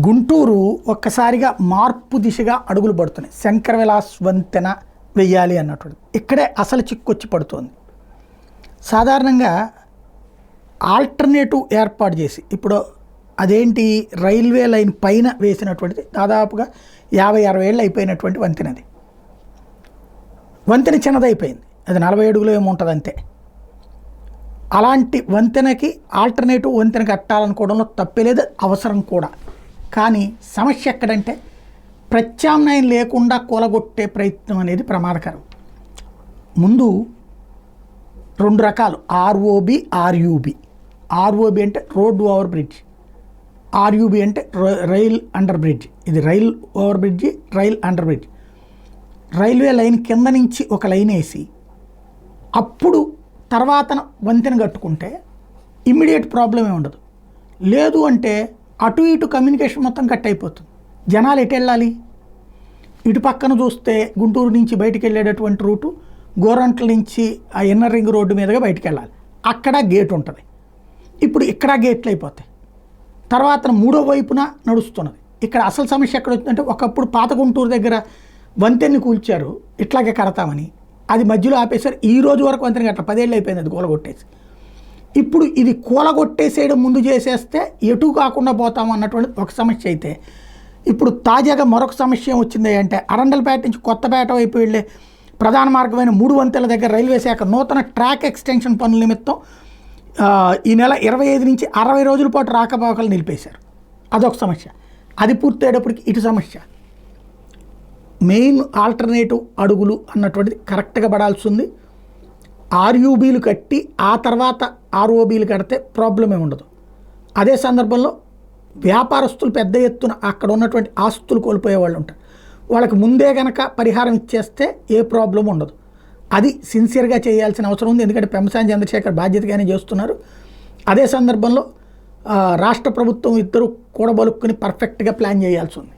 గుంటూరు ఒక్కసారిగా మార్పు దిశగా అడుగులు పడుతున్నాయి. శంకర విలాస్ వంతెన వెయ్యాలి అన్నటువంటిది ఇక్కడే అసలు చిక్కొచ్చి పడుతోంది. సాధారణంగా ఆల్టర్నేటివ్ ఏర్పాటు చేసి ఇప్పుడు అదేంటి రైల్వే లైన్ పైన వేసినటువంటిది దాదాపుగా 50-60 ఏళ్ళు అయిపోయినటువంటి వంతెనది. వంతెన చిన్నదైపోయింది, అది 40 అడుగులు ఏమో ఉంటుంది అంతే. అలాంటి వంతెనకి ఆల్టర్నేటివ్ వంతెన కట్టాలనుకోవడంలో తప్పలేదు, అవసరం కూడా. కానీ సమస్య ఎక్కడంటే ప్రత్యామ్నాయం లేకుండా కూలగొట్టే ప్రయత్నం అనేది ప్రమాదకరం. ముందు 2 రకాలు, ఆర్ఓబి, ఆర్యూబి. ఆర్ఓబి అంటే రోడ్ ఓవర్ బ్రిడ్జ్, ఆర్యూబి అంటే రైల్ అండర్ బ్రిడ్జ్. ఇది rail over bridge, rail under bridge. Railway line కింద నుంచి ఒక లైన్ వేసి అప్పుడు తర్వాత వంతెన కట్టుకుంటే ఇమ్మీడియట్ ప్రాబ్లమే ఉండదు. లేదు అంటే అటు ఇటు కమ్యూనికేషన్ మొత్తం కట్ అయిపోతుంది. జనాలు ఎటు వెళ్ళాలి? ఇటు పక్కన చూస్తే గుంటూరు నుంచి బయటికి వెళ్ళేటటువంటి రూటు గోరంట్ల నుంచి ఆ ఇన్నర్ రింగ్ రోడ్డు మీదుగా బయటికి వెళ్ళాలి. అక్కడ గేట్ ఉంటుంది. ఇప్పుడు ఇక్కడ గేట్లు అయిపోతాయి. తర్వాత మూడో వైపున నడుస్తున్నది. ఇక్కడ అసలు సమస్య ఎక్కడ వచ్చిందంటే ఒకప్పుడు పాత గుంటూరు దగ్గర వంతెన్ని కూల్చారు ఇట్లాగే కడతామని, అది మధ్యలో ఆపేశారు. ఈ రోజు వరకు వంతెన కట్ట 10 ఏళ్ళు అయిపోయింది అది కూలగొట్టేసి. ఇప్పుడు ఇది కూలగొట్టేసేయడం ముందు చేసేస్తే ఎటు కాకుండా పోతాము అన్నటువంటి ఒక సమస్య అయితే, ఇప్పుడు తాజాగా మరొక సమస్య ఏం వచ్చింది అంటే అరండల్పేట నుంచి కొత్తపేట వైపు వెళ్ళే ప్రధాన మార్గమైన 3 వంతెనల దగ్గర రైల్వే శాఖ నూతన ట్రాక్ ఎక్స్టెన్షన్ పనుల నిమిత్తం ఈ నెల 25 నుంచి 60 రోజుల పాటు రాకపోకలు నిలిపేశారు. అదొక సమస్య. అది పూర్తయ్యేటప్పటికి ఇటు సమస్య. మెయిన్ ఆల్టర్నేటివ్ అడుగులు అన్నటువంటిది కరెక్ట్గా పడాల్సి ఉంది. ఆర్యూబీలు కట్టి ఆ తర్వాత ఆర్ఓబీలు కడితే ప్రాబ్లమే ఉండదు. అదే సందర్భంలో వ్యాపారస్తులు పెద్ద ఎత్తున అక్కడ ఉన్నటువంటి ఆస్తులు కోల్పోయే వాళ్ళు ఉంటారు. వాళ్ళకి ముందే కనుక పరిహారం ఇచ్చేస్తే ఏ ప్రాబ్లం ఉండదు. అది సిన్సియర్గా చేయాల్సిన అవసరం ఉంది. ఎందుకంటే పెంసాని చంద్రశేఖర్ బాధ్యతగానే చేస్తున్నారు. అదే సందర్భంలో రాష్ట్ర ప్రభుత్వం ఇద్దరు కూడబలుక్కుని పర్ఫెక్ట్గా ప్లాన్ చేయాల్సి ఉంది.